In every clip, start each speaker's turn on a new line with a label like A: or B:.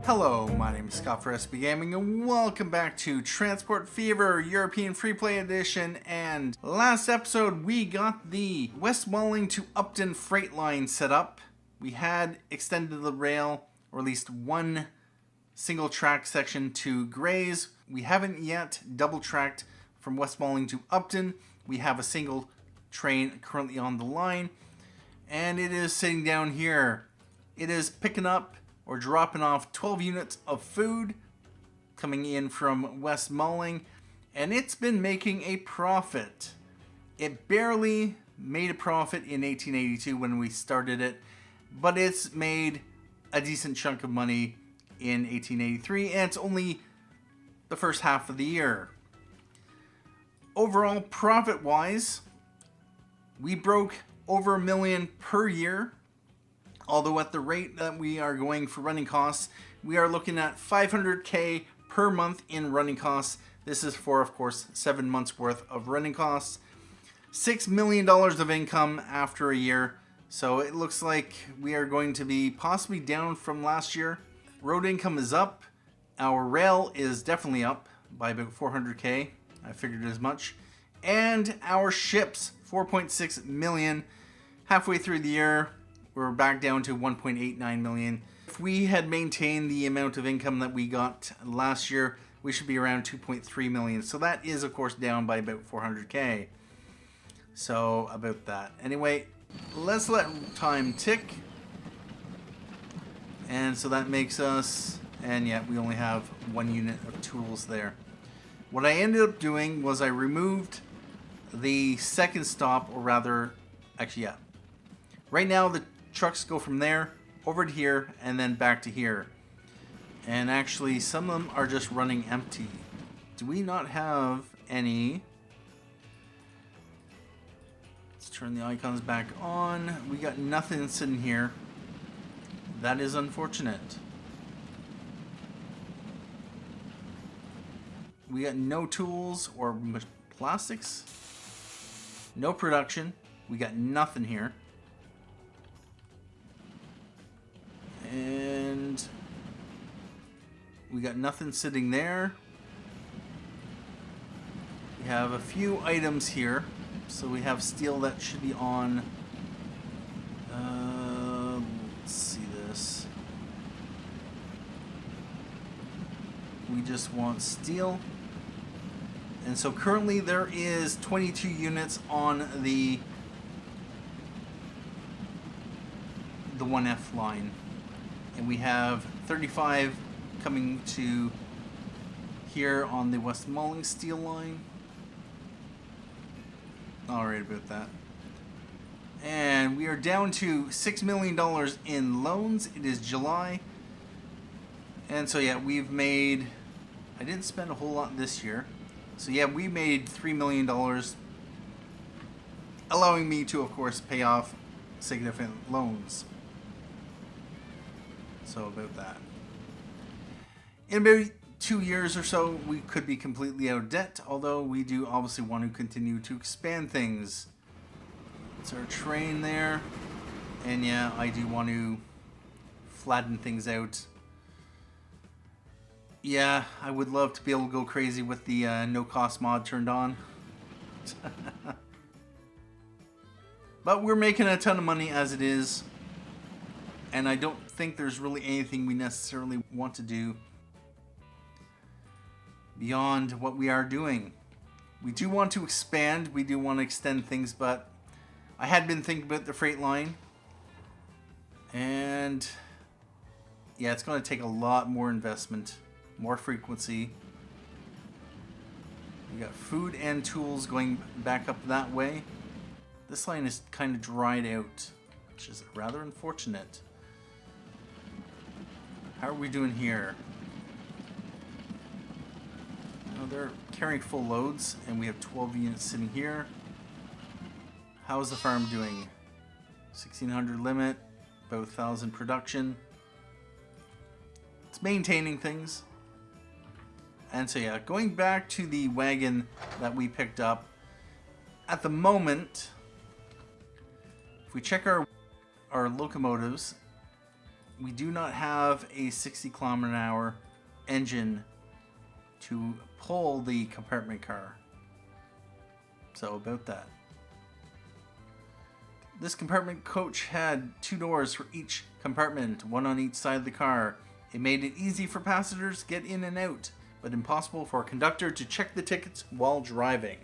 A: Hello, my name is Scott for SB Gaming and welcome back to Transport Fever European Freeplay Edition. And last episode we got the West Malling to Upton freight line set up. We had extended the rail, or at least one single track section to Grays. We haven't yet double tracked from West Malling to Upton. We have a single train currently on the line and it is sitting down here. It is picking up or dropping off 12 units of food coming in from West Malling, and it's been making a profit. It barely made a profit in 1882 when we started it, but it's made a decent chunk of money in 1883, and it's only the first half of the year. Overall, profit-wise, we broke over $1 million per year. Although at the rate that we are going for running costs, we are looking at $500K per month in running costs. This is for, of course, 7 months worth of running costs. $6 million of income after a year. So it looks like we are going to be possibly down from last year. Road income is up. Our rail is definitely up by about $400K. I figured as much. And our ships, 4.6 million. Halfway through the year, we're back down to 1.89 million. If we had maintained the amount of income that we got last year, we should be around 2.3 million. So that is, of course, down by about 400K. So about that. Anyway, let's let time tick. And so that makes us, and yeah, we only have 1 unit of tools there. What I ended up doing was I removed the second stop, or rather, actually, yeah. Right now, the trucks go from there over to here and then back to here. And actually, some of them are just running empty. Do we not have any? Let's turn the icons back on. We got nothing sitting here. That is unfortunate. We got no tools or plastics. No production. We got nothing here. And we got nothing sitting there. We have a few items here. So we have steel that should be on. Let's see this. We just want steel. And so currently there is 22 units on the 1F line. And we have 35 coming to here on the West Malling steel line. Alright about that. And we are down to $6 million in loans. It is July. And so yeah, we've made, I didn't spend a whole lot this year. So yeah, we made $3 million, allowing me to, of course, pay off significant loans. So about that. In about 2 years or so, we could be completely out of debt, although we do obviously want to continue to expand things. It's our train there. And yeah, I do want to flatten things out. Yeah, I would love to be able to go crazy with the no-cost mod turned on. But we're making a ton of money as it is. And I don't think there's really anything we necessarily want to do beyond what we are doing. We do want to expand, we do want to extend things, but I had been thinking about the freight line. And yeah, it's going to take a lot more investment, more frequency. We got food and tools going back up that way. This line is kind of dried out, which is rather unfortunate. How are we doing here? Oh, they're carrying full loads, and we have 12 units sitting here. How's the farm doing? 1,600 limit, about 1,000 production. It's maintaining things. And so yeah, going back to the wagon that we picked up, at the moment, if we check our locomotives, we do not have a 60 km/h engine to pull the compartment car. So about that. This compartment coach had 2 doors for each compartment, one on each side of the car. It made it easy for passengers to get in and out, but impossible for a conductor to check the tickets while driving.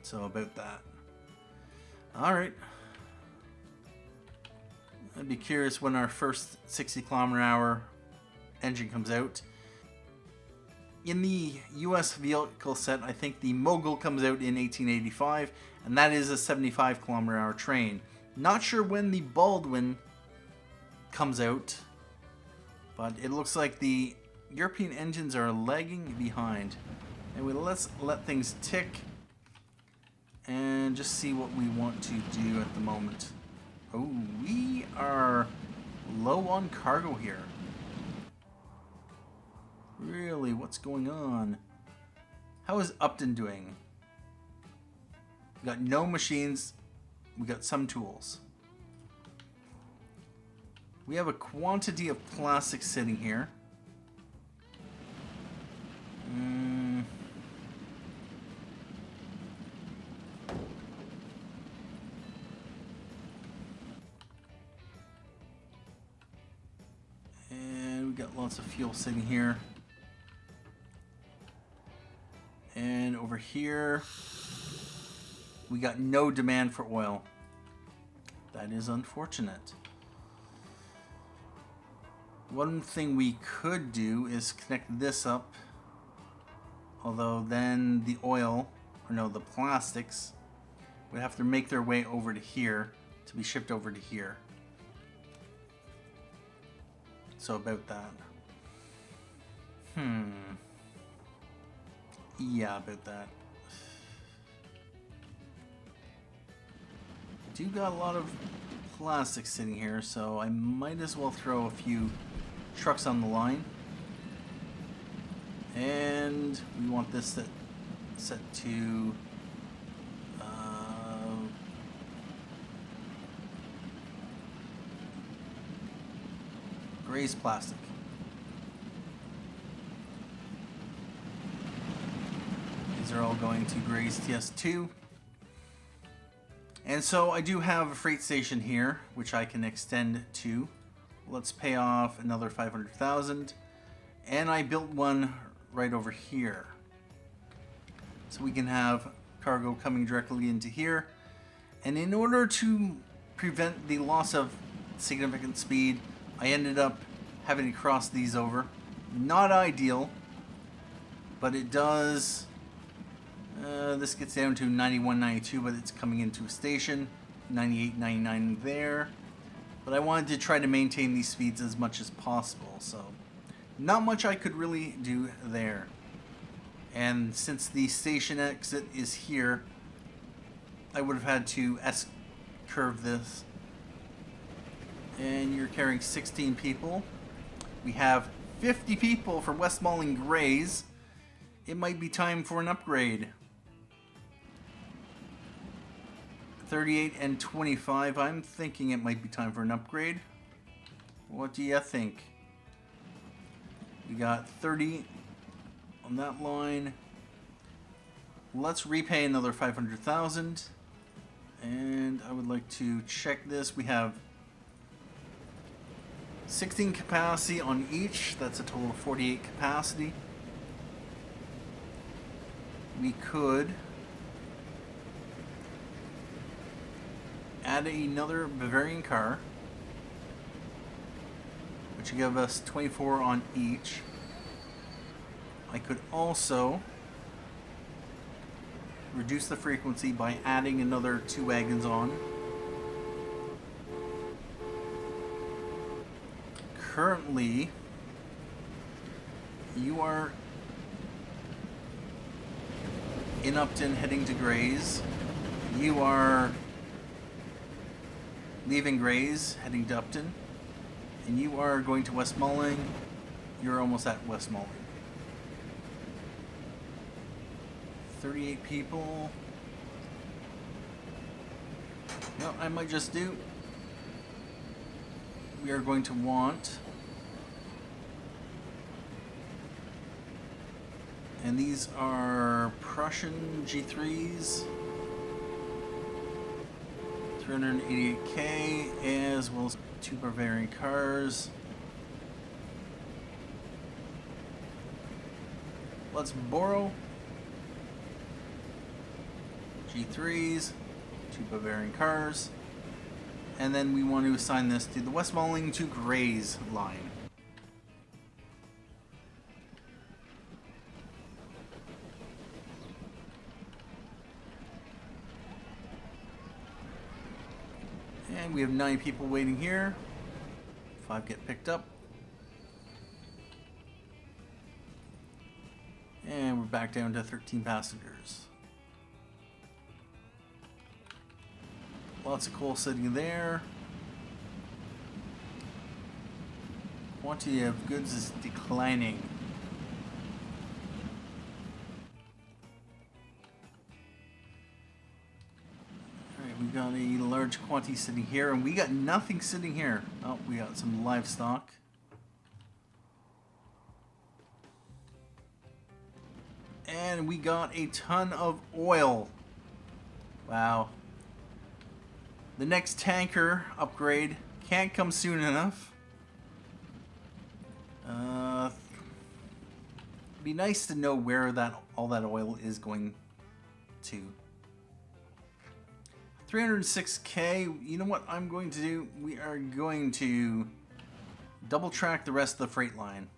A: So about that. Alright. I'd be curious when our first 60 km/h engine comes out. In the US vehicle set, I think the Mogul comes out in 1885, and that is a 75 km/h train. Not sure when the Baldwin comes out, but it looks like the European engines are lagging behind. Anyway, let's let things tick and just see what we want to do at the moment. Oh, we are low on cargo here. Really, what's going on? How is Upton doing? We got no machines. We got some tools. We have a quantity of plastic sitting here. And we got lots of fuel sitting here. And over here, we got no demand for oil. That is unfortunate. One thing we could do is connect this up. Although then the oil, or no, the plastics, would have to make their way over to here to be shipped over to here. So about that. Yeah, about that. Do got a lot of plastic sitting here, so I might as well throw a few trucks on the line. And we want this set to Gray's plastic. These are all going to Gray's TS2. And so I do have a freight station here, which I can extend to. Let's pay off another 500,000. And I built one right over here. So we can have cargo coming directly into here. And in order to prevent the loss of significant speed, I ended up having to cross these over. Not ideal, but it does. This gets down to 91, 92, but it's coming into a station. 98, 99 there. But I wanted to try to maintain these speeds as much as possible, so not much I could really do there. And since the station exit is here, I would have had to S-curve this. And you're carrying 16 people. We have 50 people for Westmoreland Grays. It might be time for an upgrade. 38 and 25. I'm thinking it might be time for an upgrade. What do you think? We got 30 on that line. Let's repay another 500,000. And I would like to check this. We have 16 capacity on each. That's a total of 48 capacity. We could add another Bavarian car, which would give us 24 on each. I could also reduce the frequency by adding another 2 wagons on. Currently, you are in Upton heading to Grays. You are leaving Grays heading to Upton. And you are going to Westmoreland. You're almost at Westmoreland. 38 people. No, I might just do we are going to want, and these are Prussian G3s, 388k, as well as 2 Bavarian cars. Let's borrow G3s, 2 Bavarian cars, and then we want to assign this to the Westmoreland to Grays line. And we have 9 people waiting here. 5 get picked up. And we're back down to 13 passengers. Lots of coal sitting there. Quantity of goods is declining. Alright, we got a large quantity sitting here, and we got nothing sitting here. Oh, we got some livestock. And we got a ton of oil. Wow. The next tanker upgrade can't come soon enough. It'd be nice to know where all that oil is going to. 306k. You know what I'm going to do? We are going to double track the rest of the freight line.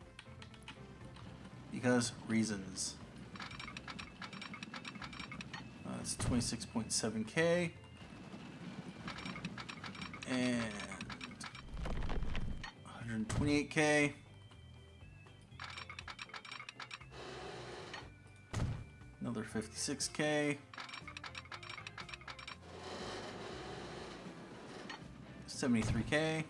A: Because reasons. That's 26.7k. And 128k. Another 56k. 73k.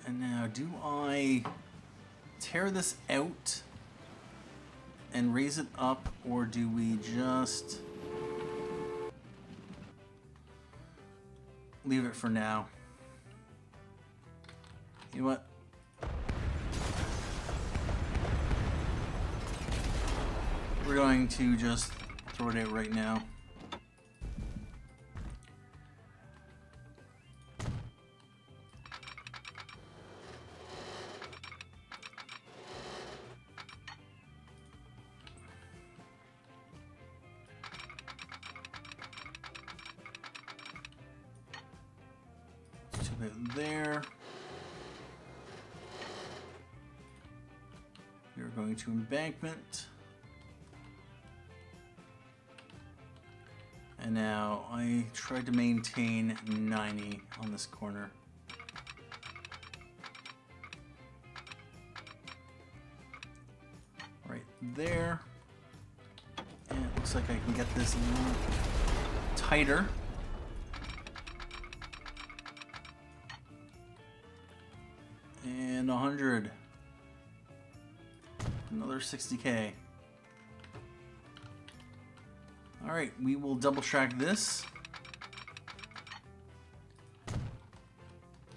A: And now, do I tear this out and raise it up, or do we just leave it for now? You know what? We're going to just throw it out right now. There. We're going to embankment. And now I tried to maintain 90 on this corner. Right there. And it looks like I can get this a little tighter. And 100. Another 60k. Alright, we will double track this.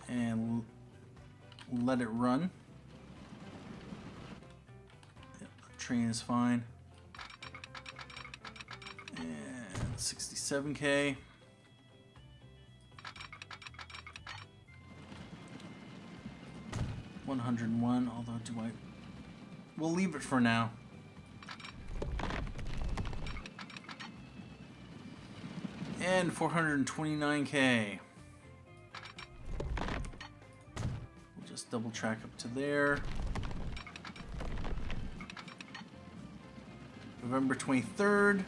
A: And let it run. Yep, the train is fine. And 67k. $101, although we'll leave it for now. And 429k. We'll just double track up to there. November 23rd.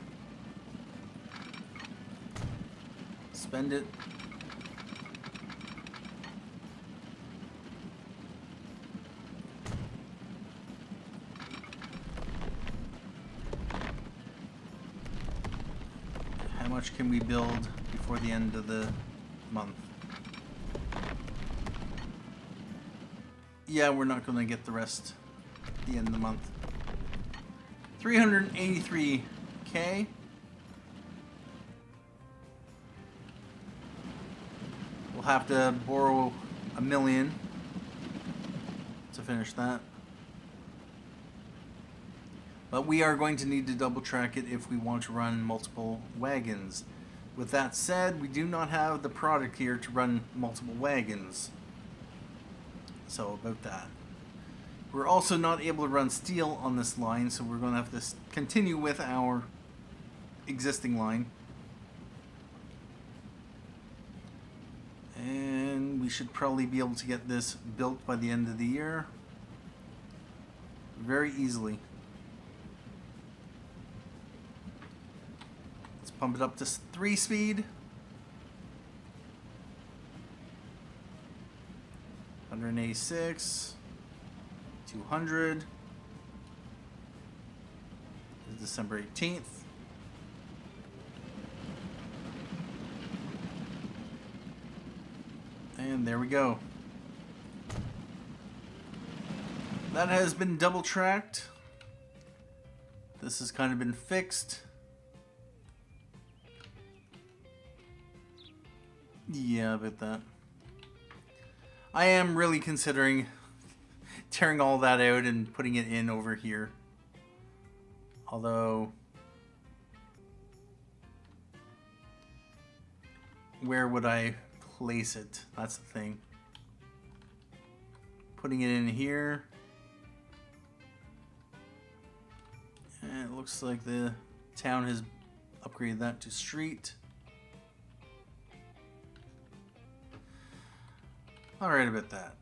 A: Spend it. How much can we build before the end of the month? Yeah, we're not going to get the rest at the end of the month. 383k. We'll have to borrow $1 million to finish that. But we are going to need to double track it if we want to run multiple wagons. With that said, we do not have the product here to run multiple wagons. So about that. We're also not able to run steel on this line, so we're going to have to continue with our existing line. And we should probably be able to get this built by the end of the year. Very easily. Let's pump it up to 3-speed. 186. 200. It's December 18th. And there we go. That has been double tracked. This has kind of been fixed. Yeah, about that. I am really considering tearing all that out and putting it in over here. Although, where would I place it? That's the thing. Putting it in here. And it looks like the town has upgraded that to street. Alright about that.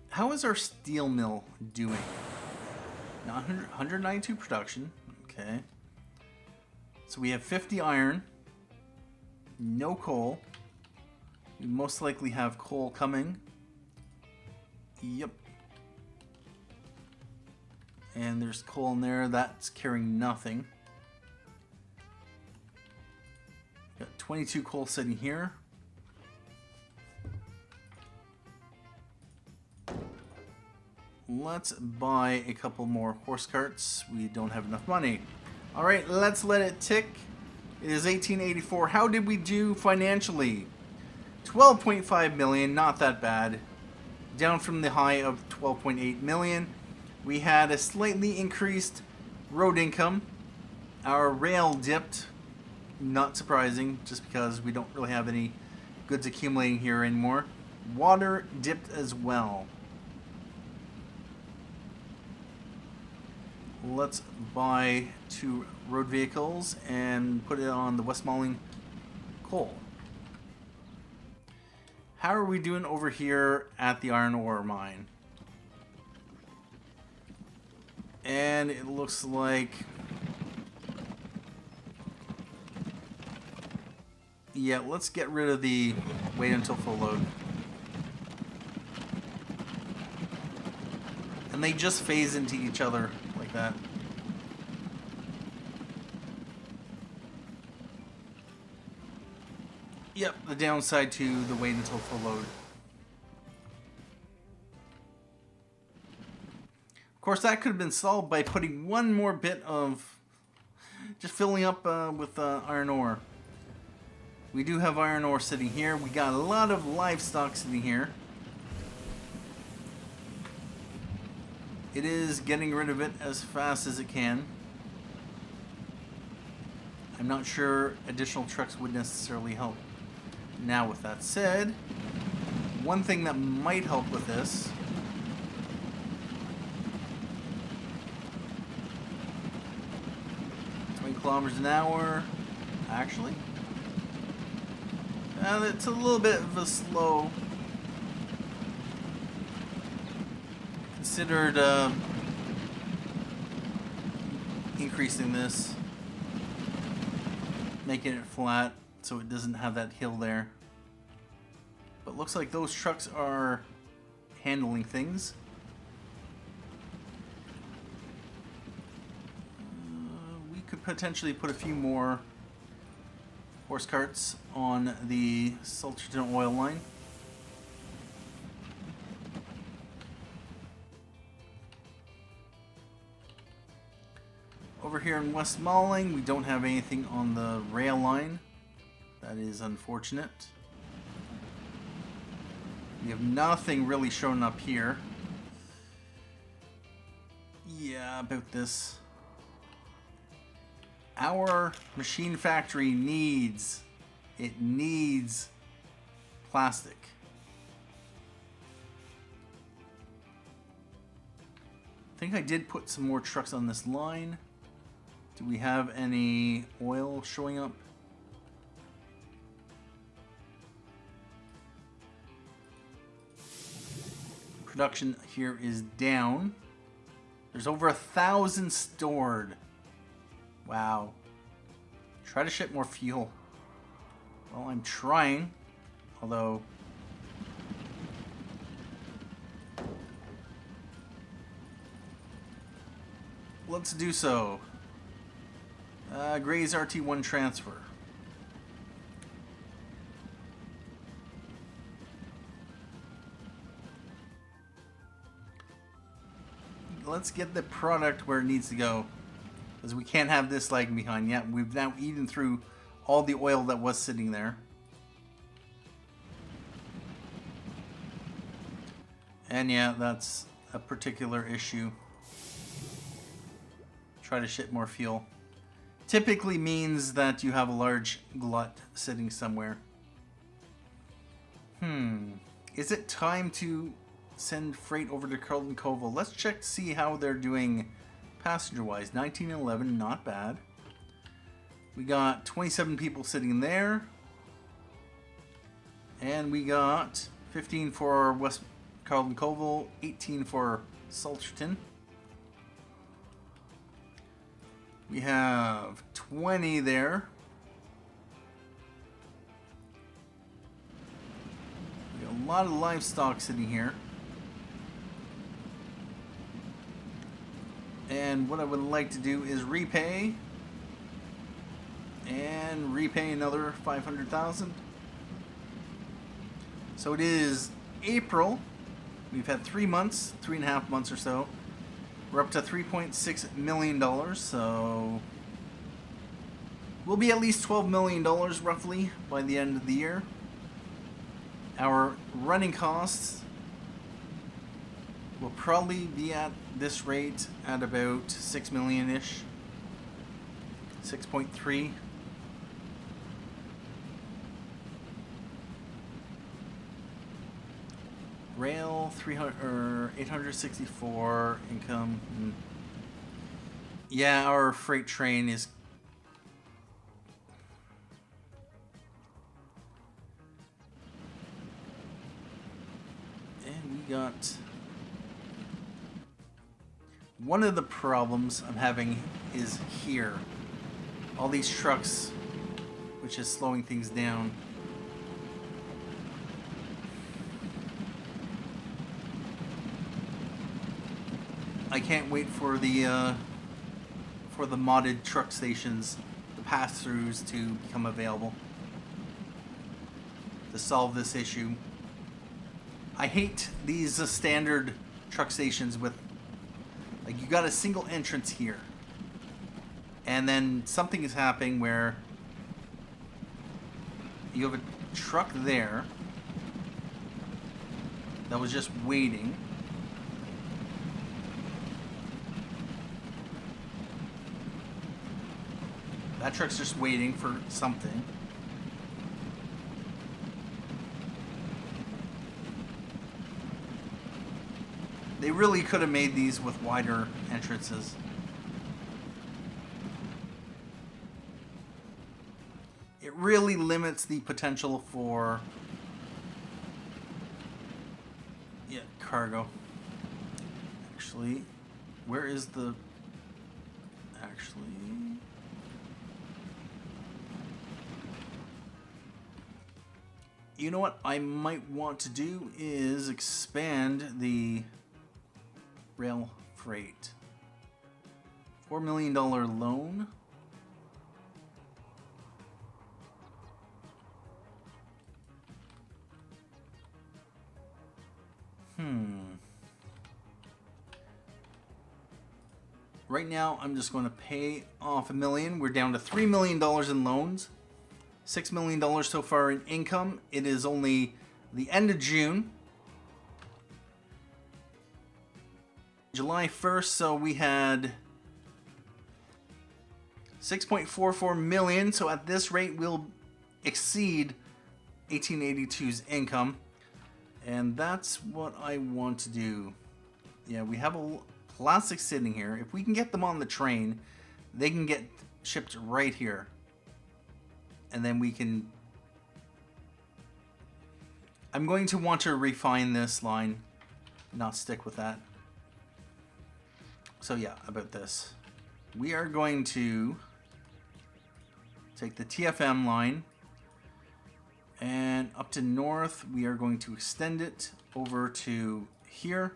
A: How is our steel mill doing? 192 production. Okay. So we have 50 iron. No coal. We most likely have coal coming. Yep. And there's coal in there. That's carrying nothing. Got 22 coal sitting here. Let's buy a couple more horse carts. We don't have enough money. Alright, let's let it tick. It is 1884. How did we do financially? 12.5 million, not that bad. Down from the high of 12.8 million. We had a slightly increased road income. Our rail dipped. Not surprising, just because we don't really have any goods accumulating here anymore. Water dipped as well. Let's buy 2 road vehicles and put it on the Westmoreland coal. How are we doing over here at the iron ore mine? And it looks like, yeah, let's get rid of the wait until full load. And they just phase into each other like that. Yep, the downside to the wait until full load. Of course, that could have been solved by putting one more bit of, just filling up with iron ore. We do have iron ore sitting here. We got a lot of livestock sitting here. It is getting rid of it as fast as it can. I'm not sure additional trucks would necessarily help. Now, with that said, one thing that might help with this kilometers an hour. Actually, it's a little bit of a slow. Considered increasing this, making it flat so it doesn't have that hill there. But looks like those trucks are handling things. We could potentially put a few more horse carts on the Sulterton oil line. Over here in Westmoreland, we don't have anything on the rail line. That is unfortunate. We have nothing really showing up here. Yeah, about this. Our machine factory needs plastic. I think I did put some more trucks on this line. Do we have any oil showing up? Production here is down. There's over 1,000 stored. Wow. Try to ship more fuel. Well, I'm trying. Although... let's do so. Gray's RT1 transfer. Let's get the product where it needs to go. Because we can't have this lagging behind yet. We've now eaten through all the oil that was sitting there. And yeah, that's a particular issue. Try to ship more fuel. Typically means that you have a large glut sitting somewhere. Is it time to send freight over to Carlton Cove? Let's check to see how they're doing passenger-wise. 1911, not bad. We got 27 people sitting there. And we got 15 for West Carlton Cove, 18 for Salterton. We have 20 there. We got a lot of livestock sitting here. And what I would like to do is repay. And repay another 500,000. So it is April. We've had 3 months, 3.5 months or so. We're up to $3.6 million, so we'll be at least $12 million roughly by the end of the year. Our running costs will probably be at this rate at about 6 million-ish, 6.3. Rail 300 or 864 income. Yeah, our freight train is and we got one of the problems I'm having is here. All these trucks, which is slowing things down. I can't wait for the modded truck stations, the pass-throughs, to become available to solve this issue. I hate these standard truck stations with, like, you got a single entrance here, and then something is happening where you have a truck there that was just waiting. That truck's just waiting for something. They really could have made these with wider entrances. It really limits the potential for cargo. Actually, where is the you know what I might want to do is expand the rail freight. $4 million loan. Right now, I'm just going to pay off $1 million. We're down to $3 million in loans. $6 million so far in income. It is only the end of June. July 1st, so we had 6.44 million. So at this rate, we'll exceed 1882's income. And that's what I want to do. Yeah, we have a plastic sitting here. If we can get them on the train, they can get shipped right here. And then we can... I'm going to want to refine this line, not stick with that. So yeah, about this. We are going to take the TFM line, and up to north, we are going to extend it over to here,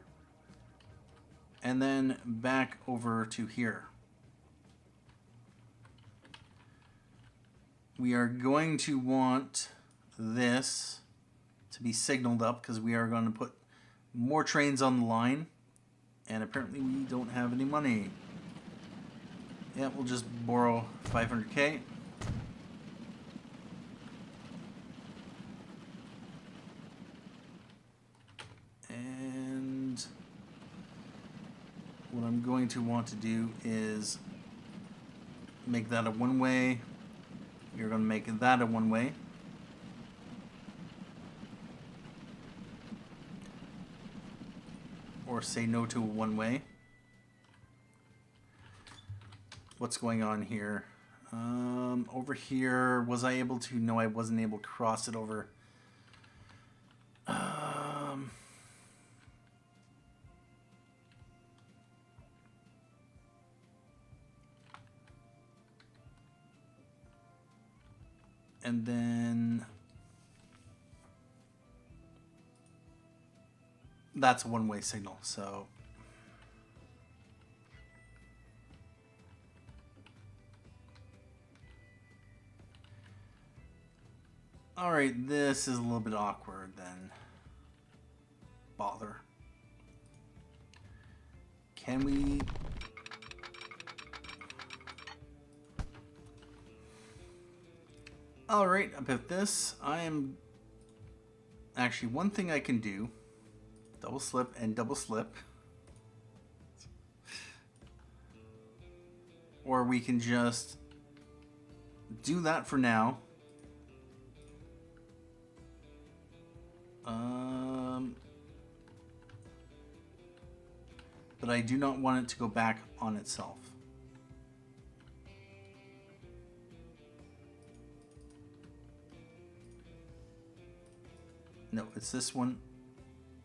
A: and then back over to here. We are going to want this to be signaled up because we are going to put more trains on the line, and apparently we don't have any money. Yeah, we'll just borrow 500k. And what I'm going to want to do is make that a one-way. We're going to make that a one-way. Or say no to a one-way. What's going on here? Over here, was I able to? No, I wasn't able to cross it over. And then that's a one-way signal, so all right, this is a little bit awkward then. Bother. Can we... All right, about this, I am actually one thing I can do, double slip and double slip, or we can just do that for now. But I do not want it to go back on itself. No, it's this one.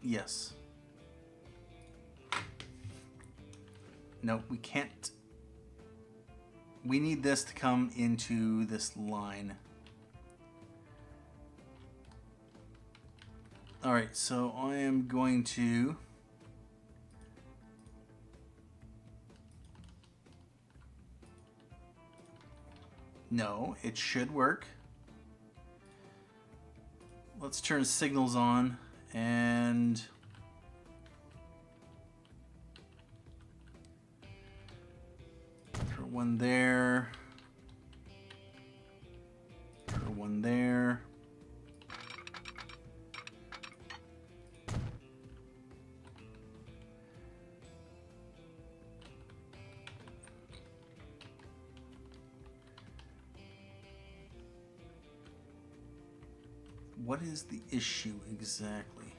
A: Yes. No, we can't. We need this to come into this line. All right, so I am going to... No, it should work. Let's turn signals on and throw one there, throw one there. What is the issue exactly?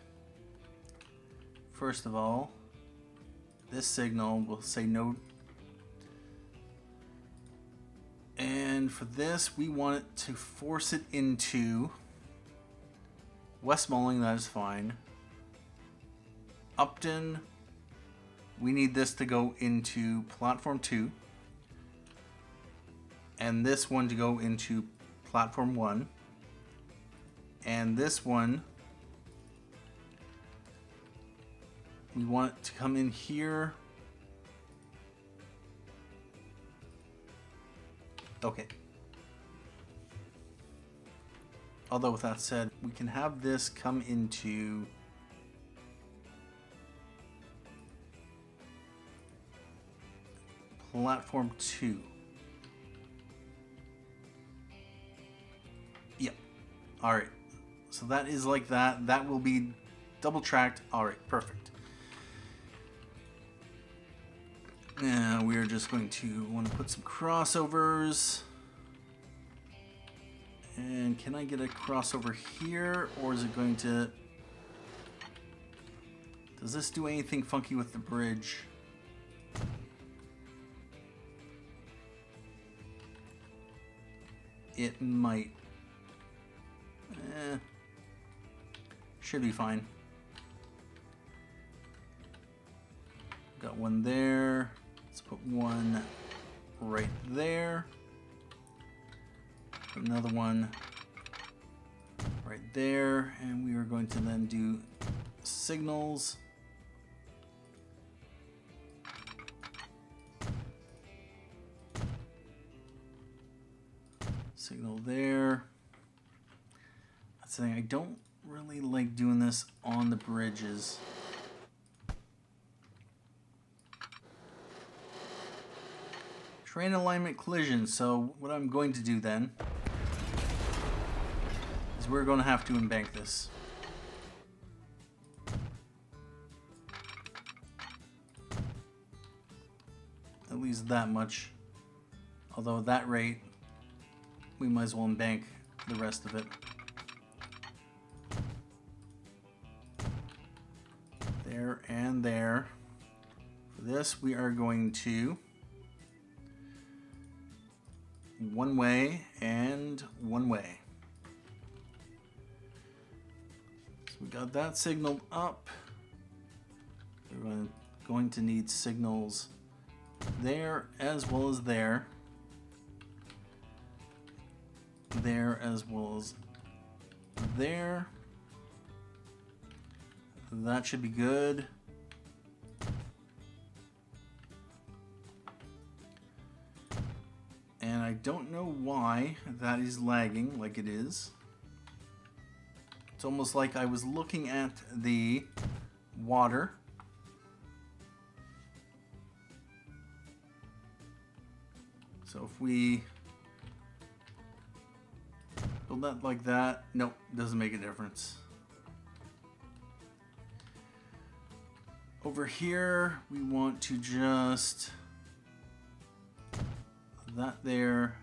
A: First of all, this signal will say no. And for this, we want it to force it into Westmoreland, that is fine. Upton, we need this to go into platform 2. And this one to go into platform 1. And this one, we want it to come in here. Okay. Although with that said, we can have this come into platform 2. Yep. All right. So that is like that. That will be double tracked. All right, perfect. Now we are just going to want to put some crossovers. And can I get a crossover here, or is it going to... Does this do anything funky with the bridge? It might. Should be fine. Got one there. Let's put one right there. Another one right there. And we are going to then do signals. Signal there. That's the thing, I don't really like doing this on the bridges. Train alignment collision. So what I'm going to do then is we're going to have to embank this. At least that much. Although at that rate, we might as well embank the rest of it. There and there. For this, we are going to one way and one way. So we got that signaled up. We're going to need signals there as well as there. There as well as there. That should be good. And I don't know why that is lagging like it is. It's almost like I was looking at the water. So if we build that like that, nope, doesn't make a difference. Over here, we want to just that there,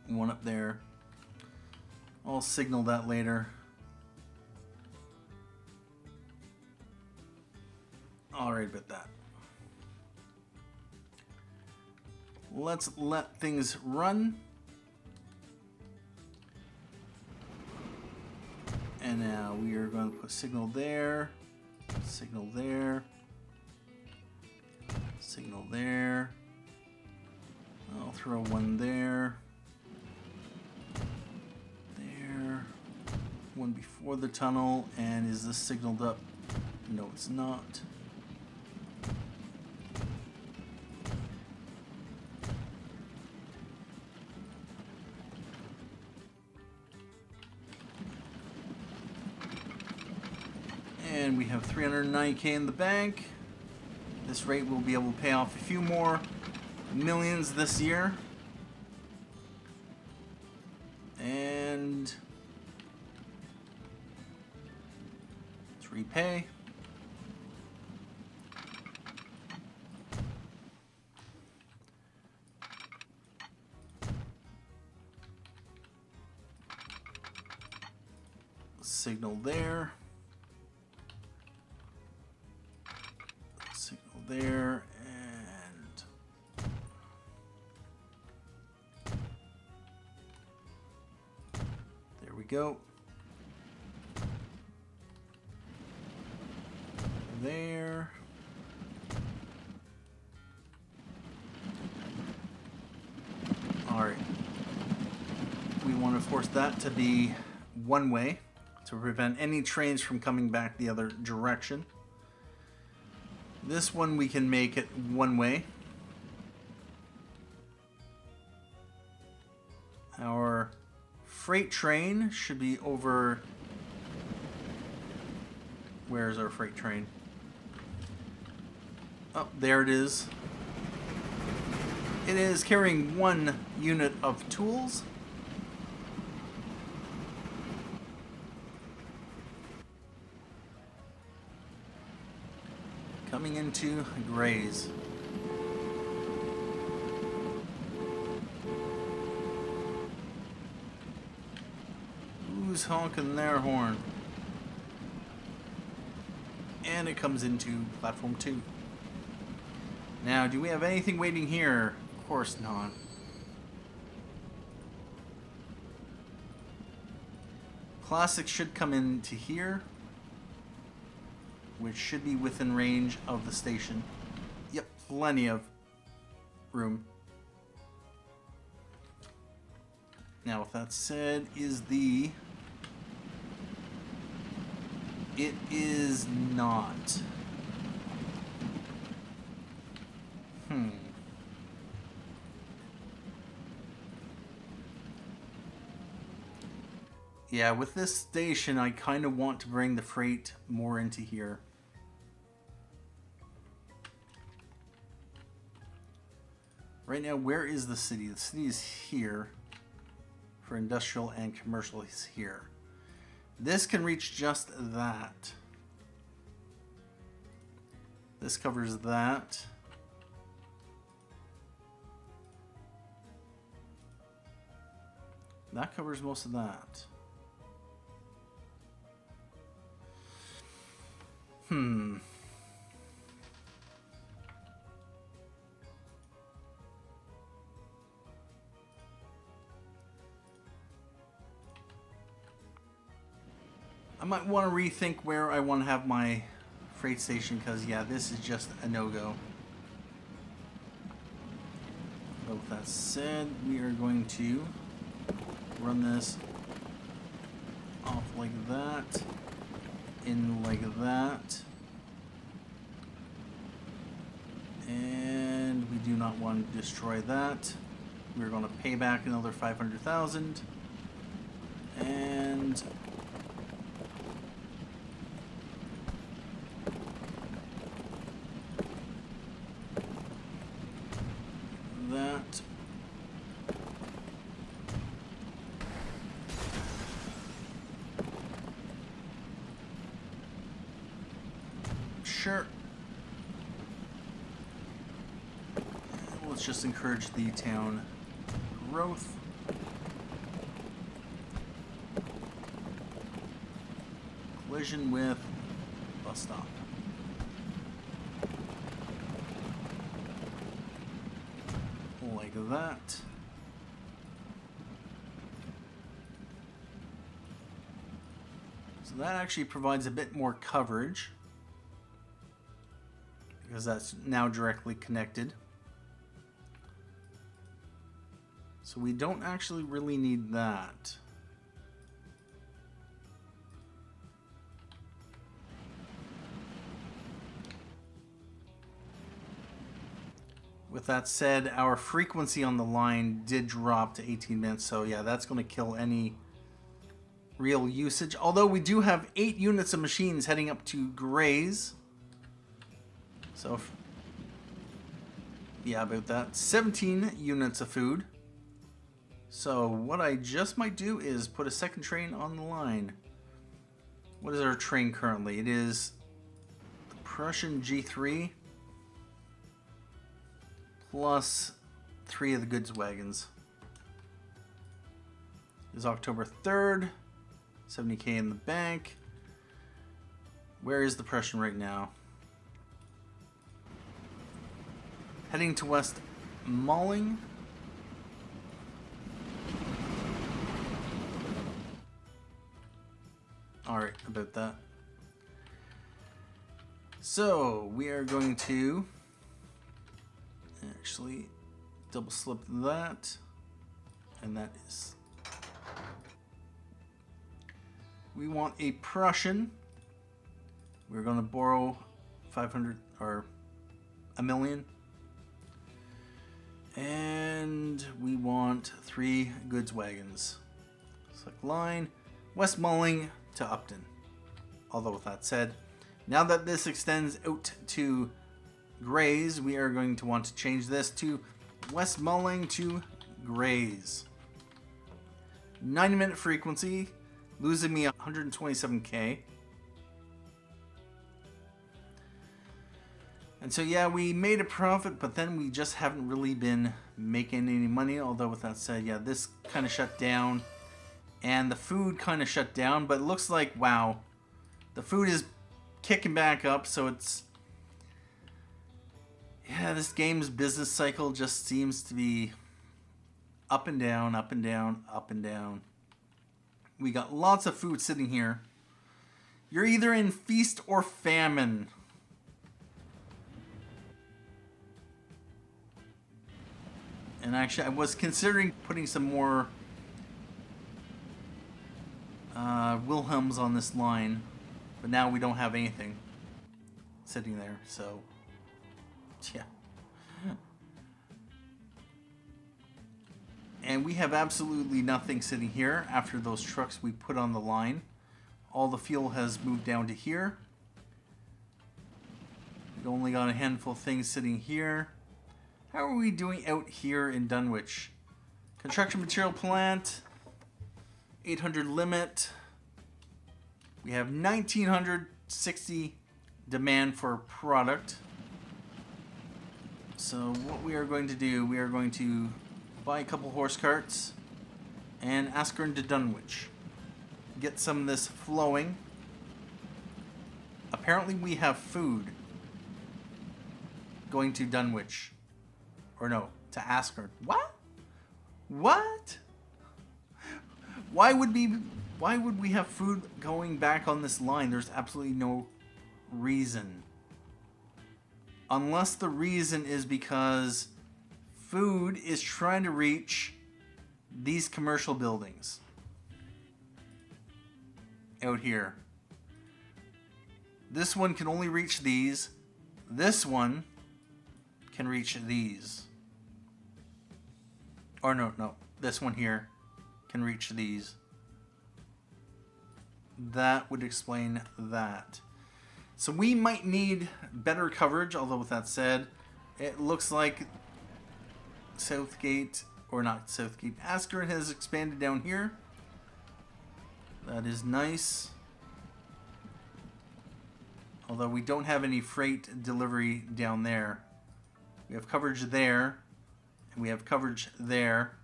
A: one up there. I'll signal that later. All right about that. Let's let things run. And now we are going to put signal there, signal there, signal there. I'll throw one there, there, one before the tunnel. And is this signaled up? No, it's not. And we have 390K in the bank. This rate will be able to pay off a few more millions this year. And let's repay. Signal there. There, and there we go. There. All right. We want to force that to be one way to prevent any trains from coming back the other direction. This one we can make it one way. Our freight train should be over. Where's our freight train? Oh, there it is. It is carrying one unit of tools. coming into Grays. Who's honking their horn? And it comes into platform 2. Now, do we have anything waiting here? Of course not. Classic should come into here, which should be within range of the station. Yep, plenty of room. Now, with that said, it is not. Yeah, with this station, I kind of want to bring the freight more into here. Right now, where is the city? The city is here. For industrial and commercial is here. This can reach just that. This covers that. That covers most of that. I might want to rethink where I want to have my freight station, because yeah, this is just a no-go. But with that said, we are going to run this off like that, in like that, and we do not want to destroy that. We're going to pay back another 500,000, and that. Sure. Let's just encourage the town growth. Collision with bus stop. Like that. So that actually provides a bit more coverage, because that's now directly connected. So we don't actually really need that. With that said, our frequency on the line did drop to 18 minutes, so yeah, that's going to kill any real usage. Although we do have 8 units of machines heading up to Grays. So, yeah, about that. 17 units of food. So what I just might do is put a second train on the line. What is our train currently? It is the Prussian G3 plus 3 of the goods wagons. It is October 3rd. 70k in the bank. Where is the Prussian right now? Heading to West Malling. Alright, about that. So, we are going to actually double slip that. And that is... We want a Prussian. We're going to borrow 500 or a million. And we want 3 goods wagons. Select line, West Malling to Upton. Although with that said, now that this extends out to Grays, we are going to want to change this to West Malling to Grays. 90-minute frequency, losing me 127k. And so yeah, we made a profit, but then we just haven't really been making any money. Although with that said, yeah, this kind of shut down. And the food kind of shut down, but it looks like, wow, the food is kicking back up, so it's... Yeah, this game's business cycle just seems to be up and down, up and down, up and down. We got lots of food sitting here. You're either in feast or famine. And actually, I was considering putting some more Wilhelms on this line, but now we don't have anything sitting there, so yeah. And we have absolutely nothing sitting here after those trucks we put on the line. All the fuel has moved down to here. We've only got a handful of things sitting here. How are we doing out here in Dunwich? Construction material plant, 800 limit. We have 1960 demand for product. So what we are going to do, we are going to buy a couple horse carts and ask her into Dunwich. Get some of this flowing. Apparently we have food going to Dunwich. Or no, to ask her. What? What? Why would we have food going back on this line? There's absolutely no reason. Unless the reason is because food is trying to reach these commercial buildings out here. This one can only reach these. This one can reach these. Or no, this one here can reach these. That would explain that. So we might need better coverage, although with that said, it looks like Southgate, or not Southgate, Askern has expanded down here. That is nice. Although we don't have any freight delivery down there. We have coverage there, and we have coverage there.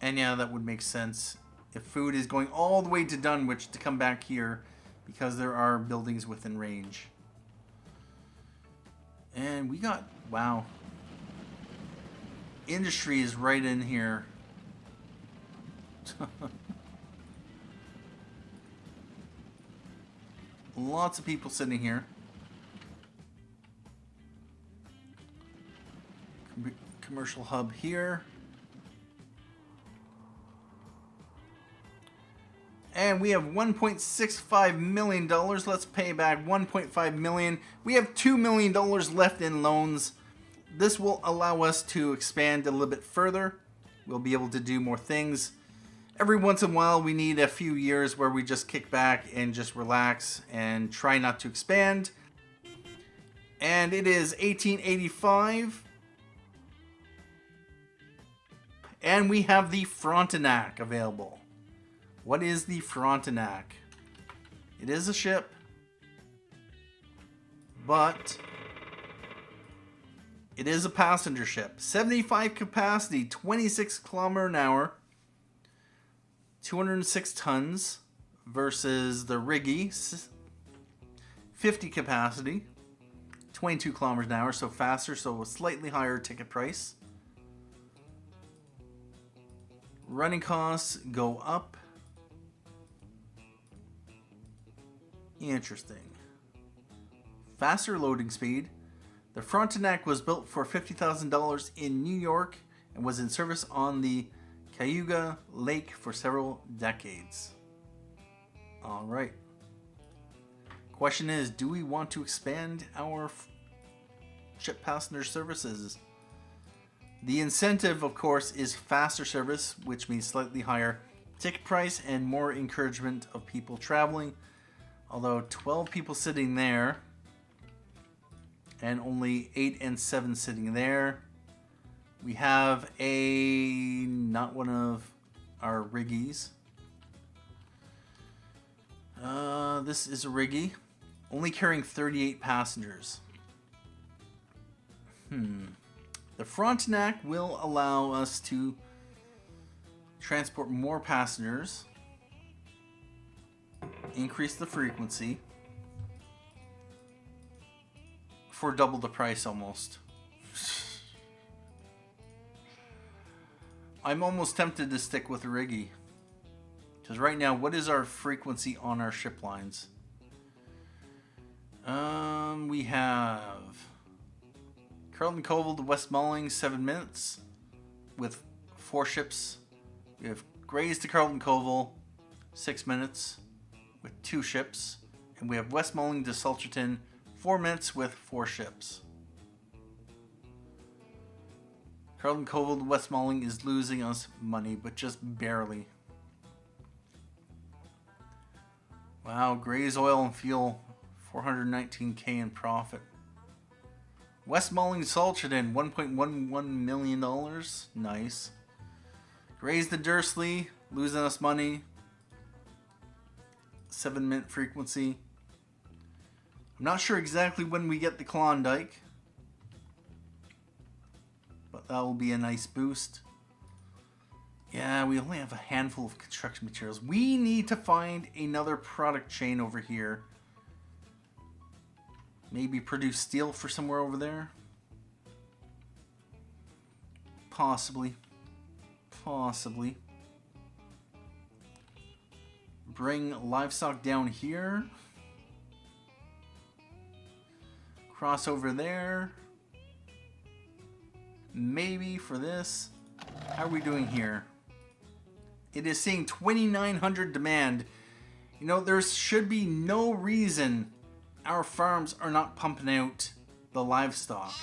A: And yeah, that would make sense if food is going all the way to Dunwich to come back here, because there are buildings within range. And we got, wow. Industry is right in here. Lots of people sitting here. Commercial hub here. And we have $1.65 million. Let's pay back $1.5 million. We have $2 million left in loans. This will allow us to expand a little bit further. We'll be able to do more things. Every once in a while, we need a few years where we just kick back and just relax and try not to expand. And it is 1885. And we have the Frontenac available. What is the Frontenac? It is a ship, but it is a passenger ship. 75 capacity, 26 kilometer an hour, 206 tons versus the Riggy, 50 capacity, 22 kilometers an hour, so faster, so a slightly higher ticket price. Running costs go up. Interesting. Faster loading speed. The Frontenac was built for $50,000 in New York and was in service on the Cayuga Lake for several decades. All right. Question is, do we want to expand our ship passenger services? The incentive, of course, is faster service, which means slightly higher ticket price and more encouragement of people traveling. Although 12 people sitting there and only 8 and 7 sitting there. We have not one of our Riggies. This is a Riggy, only carrying 38 passengers. The Frontenac will allow us to transport more passengers, increase the frequency for double the price almost. I'm almost tempted to stick with Riggy. Because right now, what is our frequency on our ship lines? We have Carlton Cove to West Malling, 7 minutes with 4 ships. We have Grays to Carlton Cove, 6 minutes with 2 ships. And we have West Malling to Sulcherton, 4 minutes with 4 ships. Carlton Cove to West Malling is losing us money, but just barely. Wow, Gray's Oil and Fuel, 419K in profit. West Malling Sulcherton, $1.11 million. Nice. Gray's to Dursley, losing us money. 7-minute frequency. I'm not sure exactly when we get the Klondike, but that will be a nice boost. Yeah, we only have a handful of construction materials. We need to find another product chain over here. Maybe produce steel for somewhere over there. Possibly. Possibly. Bring livestock down here. Cross over there. Maybe for this. How are we doing here? It is saying 2,900 demand. You know, there should be no reason our farms are not pumping out the livestock.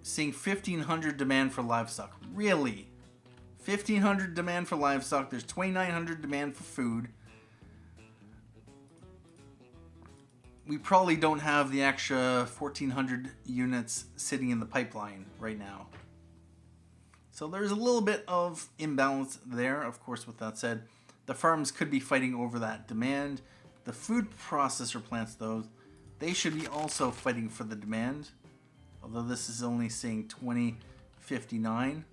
A: Seeing 1,500 demand for livestock. Really? 1,500 demand for livestock. There's 2,900 demand for food. We probably don't have the extra 1,400 units sitting in the pipeline right now. So there's a little bit of imbalance there. Of course, with that said, the farms could be fighting over that demand. The food processor plants, though, they should be also fighting for the demand. Although this is only saying 2059.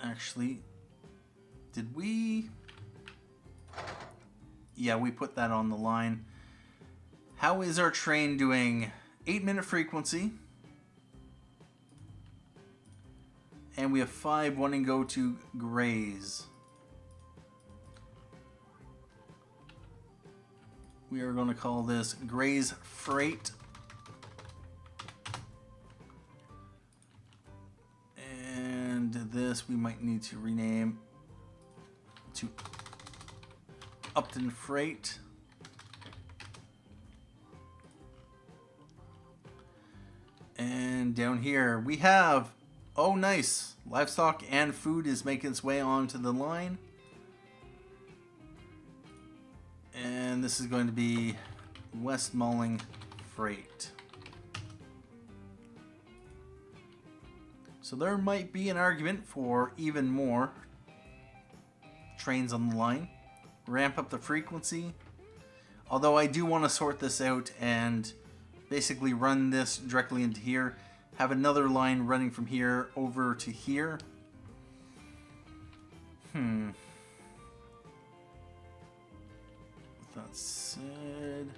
A: Actually, did we? Yeah, we put that on the line. How is our train doing? 8-minute frequency. And we have 5 wanting to go to Grays. We are going to call this Grays Freight. And this we might need to rename to Upton Freight. And down here we have, oh nice, livestock and food is making its way onto the line. And this is going to be West Malling Freight. So there might be an argument for even more trains on the line. Ramp up the frequency. Although I do want to sort this out and basically run this directly into here. Have another line running from here over to here. With that said,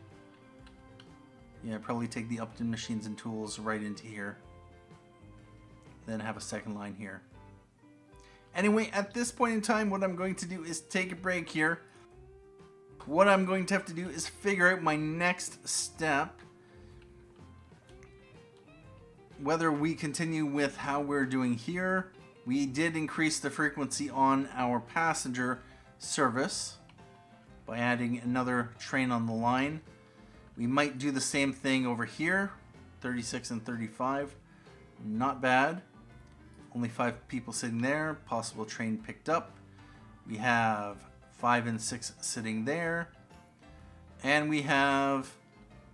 A: yeah, probably take the Upton machines and tools right into here. Then have a second line here. Anyway, at this point in time, what I'm going to do is take a break here. What I'm going to have to do is figure out my next step. Whether we continue with how we're doing here. We did increase the frequency on our passenger service by adding another train on the line. We might do the same thing over here. 36 and 35. Not bad. Only 5 people sitting there. Possible train picked up. We have 5 and 6 sitting there. And we have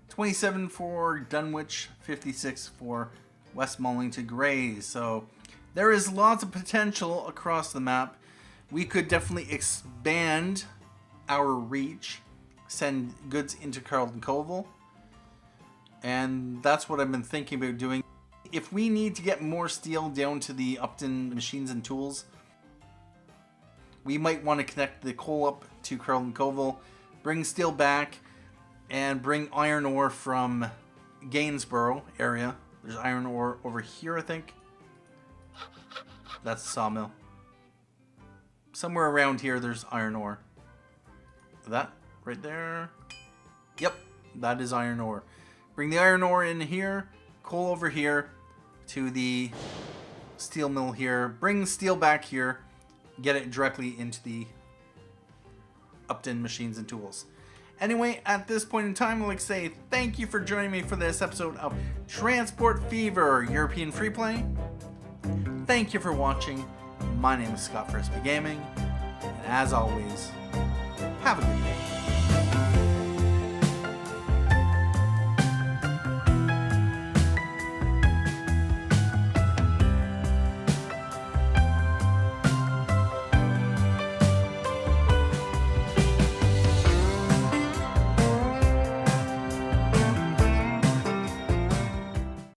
A: 27 for Dunwich, 56 for West Malling to Grays. So there is lots of potential across the map. We could definitely expand our reach, send goods into Carlton Colville. And that's what I've been thinking about doing. If we need to get more steel down to the Upton machines and tools, we might want to connect the coal up to Carlton Colville, bring steel back, and bring iron ore from Gainsborough area. There's iron ore over here, I think. That's the sawmill. Somewhere around here, there's iron ore. That right there. Yep, that is iron ore. Bring the iron ore in here, coal over here to the steel mill here. Bring steel back here, get it directly into the Upton machines and tools. Anyway, at this point in time, I'd like to say thank you for joining me for this episode of Transport Fever European Freeplay. Thank you for watching. My name is Scott Frisbee Gaming, and as always, have a good day.